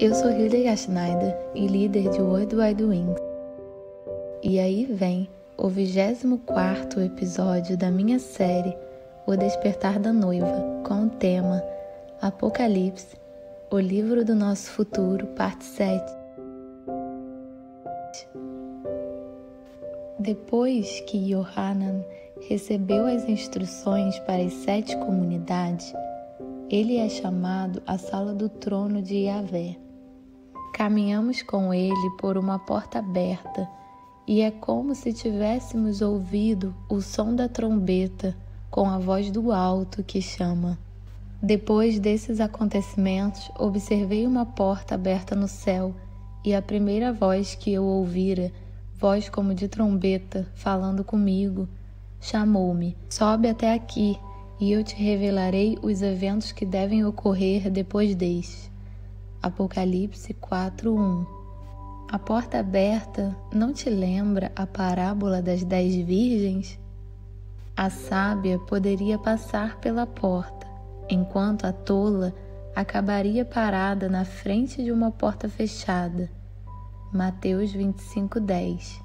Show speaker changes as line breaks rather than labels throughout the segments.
Eu sou Hilda Schneider e líder de World Wide Wings. E aí vem o 24º episódio da minha série O Despertar da Noiva, com o tema Apocalipse, o livro do nosso futuro, parte 7. Depois que Yohanan recebeu as instruções para as 7 comunidades, ele é chamado à sala do trono de Yahvé. Caminhamos com ele por uma porta aberta e é como se tivéssemos ouvido o som da trombeta com a voz do alto que chama. Depois desses acontecimentos, observei uma porta aberta no céu e a primeira voz que eu ouvira, voz como de trombeta, falando comigo, chamou-me: sobe até aqui e eu te revelarei os eventos que devem ocorrer depois deste. Apocalipse 4:1. A porta aberta não te lembra a parábola das 10 virgens? A sábia poderia passar pela porta, enquanto a tola acabaria parada na frente de uma porta fechada. Mateus 25:10.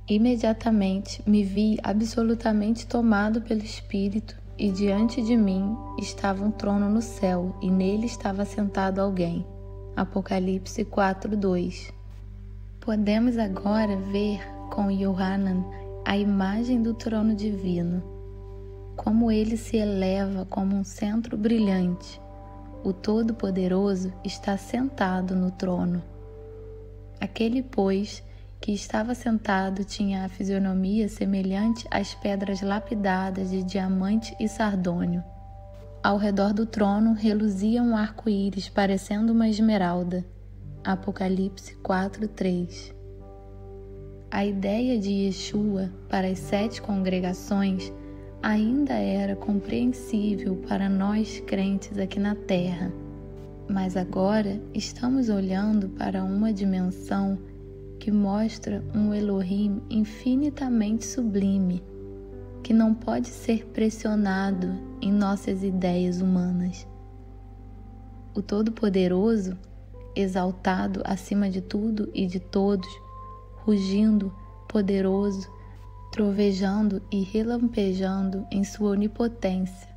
Imediatamente me vi absolutamente tomado pelo Espírito e diante de mim estava um trono no céu e nele estava sentado alguém. Apocalipse 4:2. Podemos agora ver com Yohanan a imagem do trono divino, como ele se eleva como um centro brilhante. O Todo-Poderoso está sentado no trono. Aquele, pois, que estava sentado tinha a fisionomia semelhante às pedras lapidadas de diamante e sardônio. Ao redor do trono reluzia um arco-íris parecendo uma esmeralda. Apocalipse 4:3. A ideia de Yeshua para as 7 congregações ainda era compreensível para nós crentes aqui na Terra, mas agora estamos olhando para uma dimensão que mostra um Elohim infinitamente sublime, que não pode ser pressionado em nossas ideias humanas. O Todo-Poderoso, exaltado acima de tudo e de todos, rugindo, poderoso, trovejando e relampejando em sua onipotência.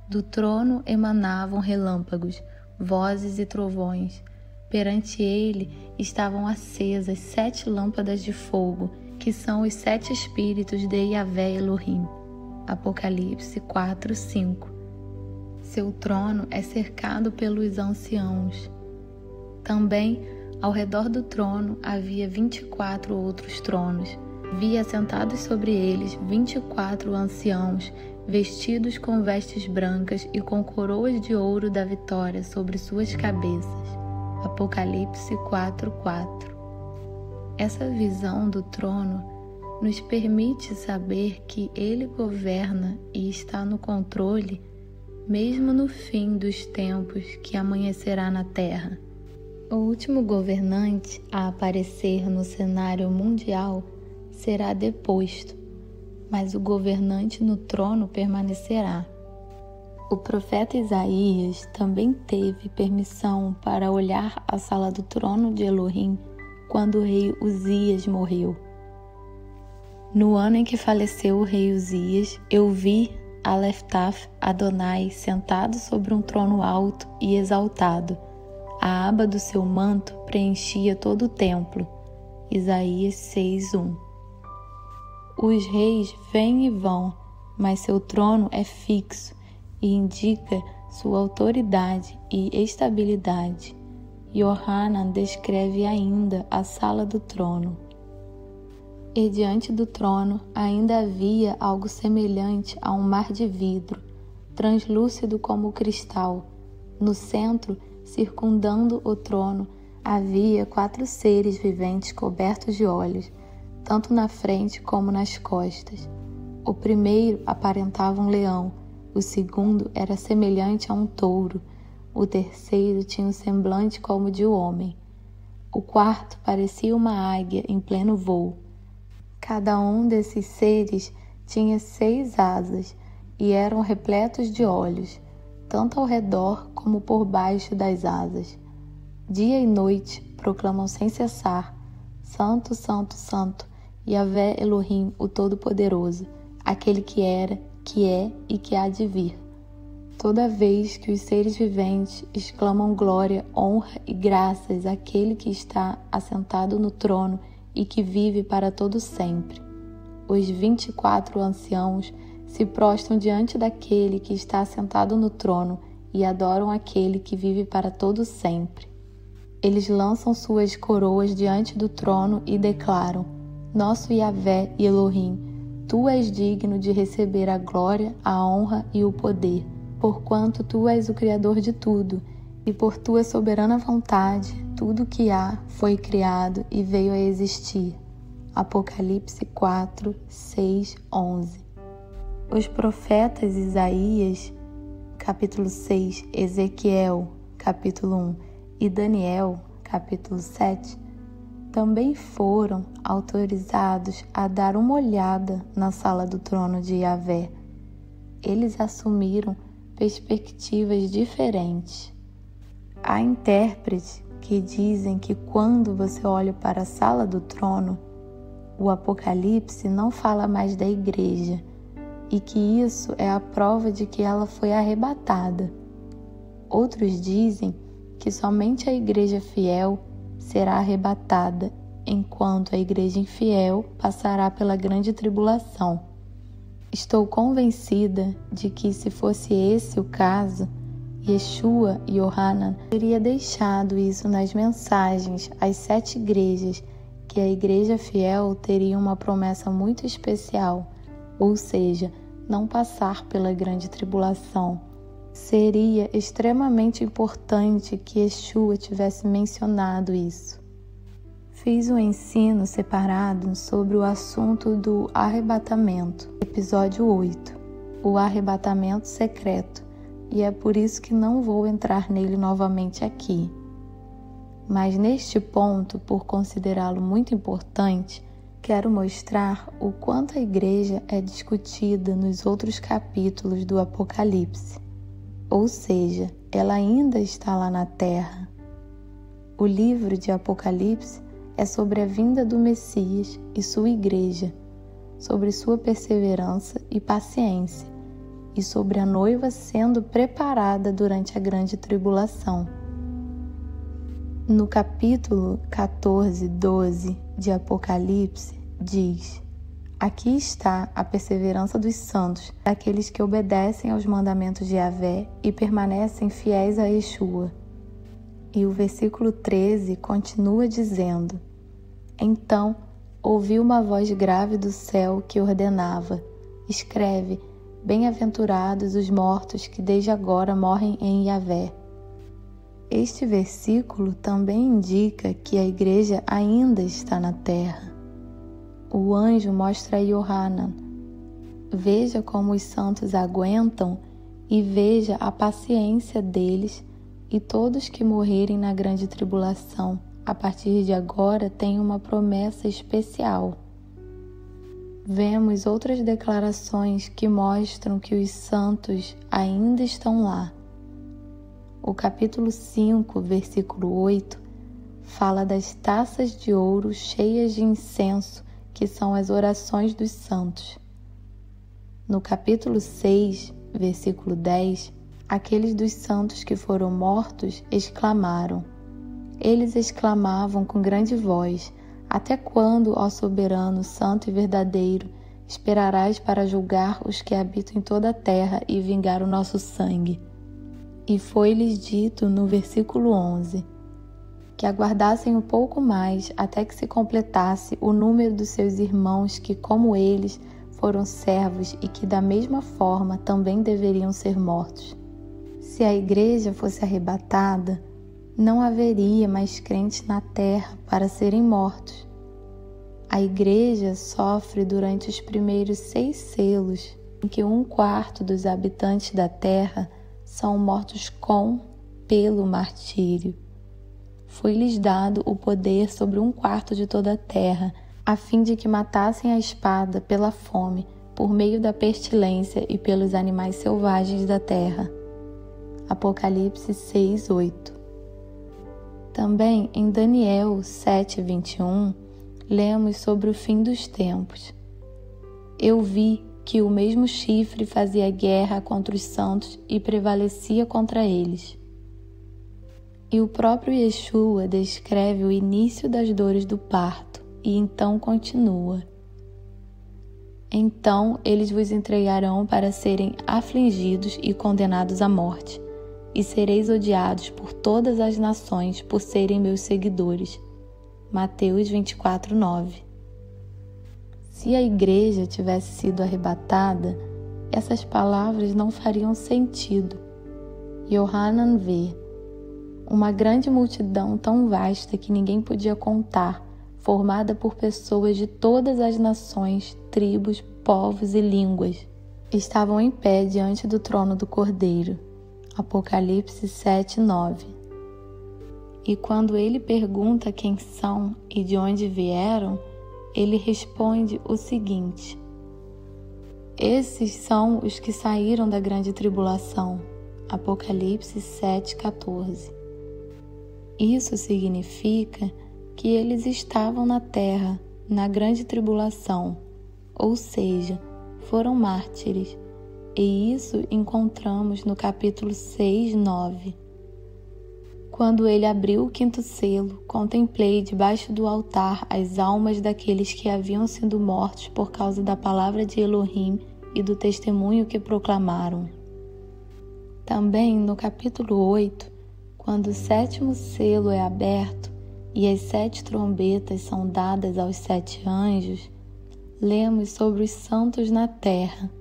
Do trono emanavam relâmpagos, vozes e trovões. Perante ele estavam acesas 7 lâmpadas de fogo, que são os 7 espíritos de Yahvé Elohim. Apocalipse 4:5. Seu trono é cercado pelos anciãos. Também, ao redor do trono, havia 24 outros tronos. Vi assentados sobre eles 24 anciãos, vestidos com vestes brancas e com coroas de ouro da vitória sobre suas cabeças. Apocalipse 4:4. Essa visão do trono nos permite saber que ele governa e está no controle, mesmo no fim dos tempos que amanhecerá na Terra. O último governante a aparecer no cenário mundial será deposto, mas o governante no trono permanecerá. O profeta Isaías também teve permissão para olhar a sala do trono de Elohim quando o rei Uzias morreu. No ano em que faleceu o rei Uzias, eu vi Aleftaf Adonai sentado sobre um trono alto e exaltado. A aba do seu manto preenchia todo o templo. Isaías 6:1. Os reis vêm e vão, mas seu trono é fixo e indica sua autoridade e estabilidade. Yohanan descreve ainda a sala do trono. E diante do trono ainda havia algo semelhante a um mar de vidro, translúcido como cristal. No centro, circundando o trono, havia 4 seres viventes cobertos de olhos, tanto na frente como nas costas. O primeiro aparentava um leão, o segundo era semelhante a um touro, o terceiro tinha um semblante como de homem. O quarto parecia uma águia em pleno voo. Cada um desses seres tinha 6 asas e eram repletos de olhos, tanto ao redor como por baixo das asas. Dia e noite proclamam sem cessar: Santo, Santo, Santo, Yahvé Elohim, o Todo-Poderoso, aquele que era, que é e que há de vir. Toda vez que os seres viventes exclamam glória, honra e graças àquele que está assentado no trono e que vive para todo sempre, os 24 anciãos se prostram diante daquele que está assentado no trono e adoram aquele que vive para todo sempre. Eles lançam suas coroas diante do trono e declaram: Nosso Yahvé e Elohim, Tu és digno de receber a glória, a honra e o poder, porquanto Tu és o Criador de tudo, e por Tua soberana vontade, tudo o que há foi criado e veio a existir. Apocalipse 4, 6, 11. Os profetas Isaías, capítulo 6, Ezequiel, capítulo 1 e Daniel, capítulo 7, também foram autorizados a dar uma olhada na sala do trono de Yahvé. Eles assumiram perspectivas diferentes. Há intérpretes que dizem que quando você olha para a sala do trono, o Apocalipse não fala mais da igreja e que isso é a prova de que ela foi arrebatada. Outros dizem que somente a igreja fiel será arrebatada, enquanto a igreja infiel passará pela grande tribulação. Estou convencida de que, se fosse esse o caso, Yeshua Yohanan teria deixado isso nas mensagens às 7 igrejas, que a igreja fiel teria uma promessa muito especial, ou seja, não passar pela grande tribulação. Seria extremamente importante que Yeshua tivesse mencionado isso. Fiz um ensino separado sobre o assunto do arrebatamento, episódio 8, o arrebatamento secreto, e é por isso que não vou entrar nele novamente aqui. Mas neste ponto, por considerá-lo muito importante, quero mostrar o quanto a igreja é discutida nos outros capítulos do Apocalipse. Ou seja, ela ainda está lá na terra. O livro de Apocalipse é sobre a vinda do Messias e sua igreja, sobre sua perseverança e paciência, e sobre a noiva sendo preparada durante a grande tribulação. No capítulo 14, 12 de Apocalipse, diz: Aqui está a perseverança dos santos, daqueles que obedecem aos mandamentos de Yahvé e permanecem fiéis a Yeshua. E o versículo 13 continua dizendo: Então ouvi uma voz grave do céu que ordenava: Escreve, bem-aventurados os mortos que desde agora morrem em Yahvé. Este versículo também indica que a igreja ainda está na terra. O anjo mostra a Yohanan: Veja como os santos aguentam e veja a paciência deles, e todos que morrerem na grande tribulação, a partir de agora, têm uma promessa especial. Vemos outras declarações que mostram que os santos ainda estão lá. O capítulo 5, versículo 8, fala das taças de ouro cheias de incenso, que são as orações dos santos. No capítulo 6, versículo 10, aqueles dos santos que foram mortos exclamaram. Eles exclamavam com grande voz: Até quando, ó soberano, santo e verdadeiro, esperarás para julgar os que habitam em toda a terra e vingar o nosso sangue? E foi-lhes dito no versículo 11, que aguardassem um pouco mais até que se completasse o número dos seus irmãos que, como eles, foram servos e que da mesma forma também deveriam ser mortos. Se a igreja fosse arrebatada, não haveria mais crentes na terra para serem mortos. A igreja sofre durante os primeiros 6 selos, em que 1/4 dos habitantes da terra são mortos pelo martírio. Foi-lhes dado o poder sobre 1/4 de toda a terra, a fim de que matassem a espada pela fome, por meio da pestilência e pelos animais selvagens da terra. Apocalipse 6, 8. Também em Daniel 7:21, lemos sobre o fim dos tempos. Eu vi que o mesmo chifre fazia guerra contra os santos e prevalecia contra eles. E o próprio Yeshua descreve o início das dores do parto e então continua. Então eles vos entregarão para serem afligidos e condenados à morte, e sereis odiados por todas as nações por serem meus seguidores. Mateus 24:9. Se a igreja tivesse sido arrebatada, essas palavras não fariam sentido. Yohanan vê uma grande multidão tão vasta que ninguém podia contar, formada por pessoas de todas as nações, tribos, povos e línguas. Estavam em pé diante do trono do Cordeiro. Apocalipse 7:9. E quando ele pergunta quem são e de onde vieram, ele responde o seguinte: esses são os que saíram da grande tribulação. Apocalipse 7:14. Isso significa que eles estavam na terra, na grande tribulação, ou seja, foram mártires, e isso encontramos no capítulo 6:9. Quando ele abriu o quinto selo, contemplei debaixo do altar as almas daqueles que haviam sido mortos por causa da palavra de Elohim e do testemunho que proclamaram. Também no capítulo 8, quando o sétimo selo é aberto e as 7 trombetas são dadas aos 7 anjos, lemos sobre os santos na terra.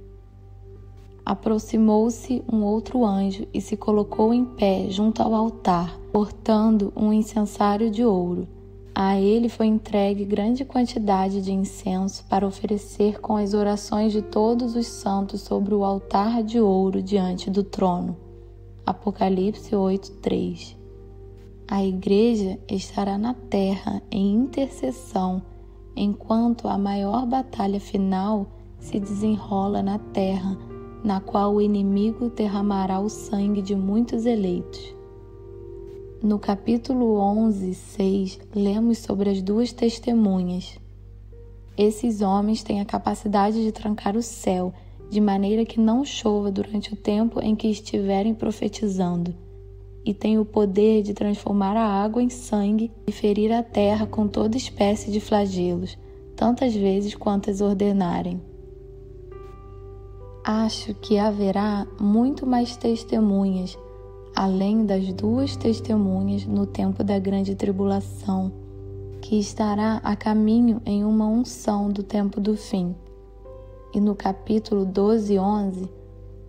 Aproximou-se um outro anjo e se colocou em pé junto ao altar, portando um incensário de ouro. A ele foi entregue grande quantidade de incenso para oferecer com as orações de todos os santos sobre o altar de ouro diante do trono. Apocalipse 8:3. A igreja estará na terra em intercessão, enquanto a maior batalha final se desenrola na terra, na qual o inimigo derramará o sangue de muitos eleitos. No capítulo 11:6, lemos sobre as 2 testemunhas. Esses homens têm a capacidade de trancar o céu, de maneira que não chova durante o tempo em que estiverem profetizando, e têm o poder de transformar a água em sangue e ferir a terra com toda espécie de flagelos, tantas vezes quantas ordenarem. Acho que haverá muito mais testemunhas, além das 2 testemunhas no tempo da grande tribulação, que estará a caminho em uma unção do tempo do fim. E no capítulo 12:11,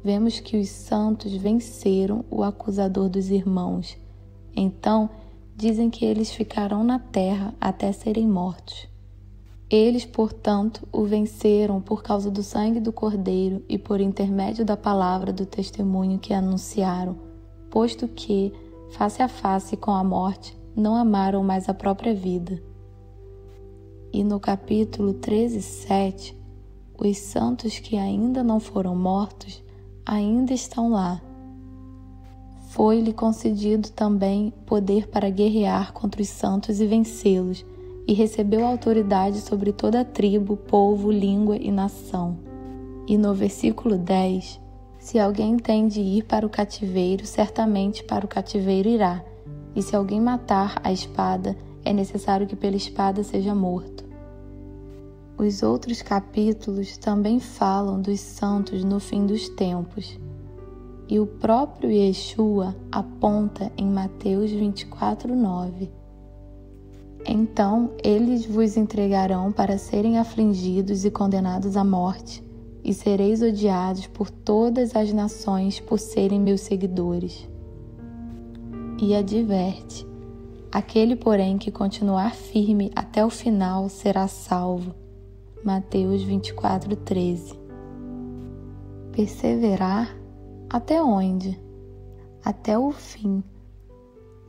vemos que os santos venceram o acusador dos irmãos. Então, dizem que eles ficarão na terra até serem mortos. Eles, portanto, o venceram por causa do sangue do Cordeiro e por intermédio da palavra do testemunho que anunciaram, posto que, face a face com a morte, não amaram mais a própria vida. E no capítulo 13:7, os santos que ainda não foram mortos ainda estão lá. Foi-lhe concedido também poder para guerrear contra os santos e vencê-los, e recebeu autoridade sobre toda a tribo, povo, língua e nação. E no versículo 10, se alguém tem de ir para o cativeiro, certamente para o cativeiro irá, e se alguém matar a espada, é necessário que pela espada seja morto. Os outros capítulos também falam dos santos no fim dos tempos, e o próprio Yeshua aponta em Mateus 24:9. Então eles vos entregarão para serem afligidos e condenados à morte, e sereis odiados por todas as nações por serem meus seguidores. E adverte: aquele, porém, que continuar firme até o final será salvo. Mateus 24:13. Perseverar até onde? Até o fim.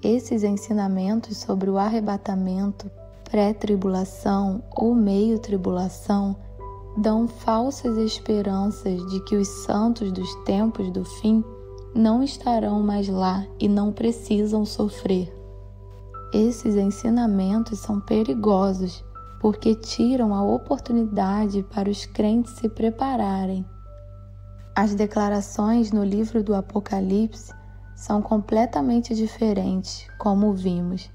Esses ensinamentos sobre o arrebatamento, pré-tribulação ou meio-tribulação dão falsas esperanças de que os santos dos tempos do fim não estarão mais lá e não precisam sofrer. Esses ensinamentos são perigosos porque tiram a oportunidade para os crentes se prepararem. As declarações no livro do Apocalipse são completamente diferentes, como vimos.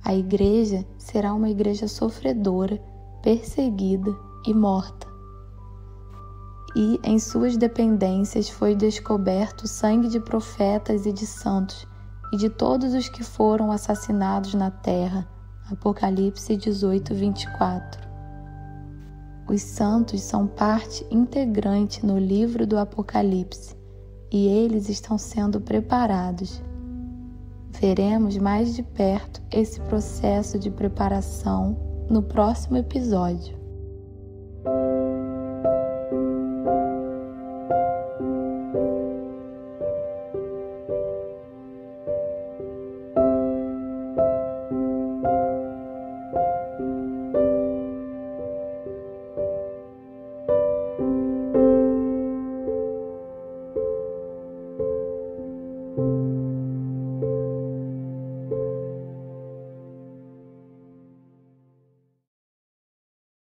A igreja será uma igreja sofredora, perseguida e morta. E em suas dependências foi descoberto o sangue de profetas e de santos e de todos os que foram assassinados na terra. Apocalipse 18, 24. Os santos são parte integrante no livro do Apocalipse e eles estão sendo preparados. Veremos mais de perto esse processo de preparação no próximo episódio.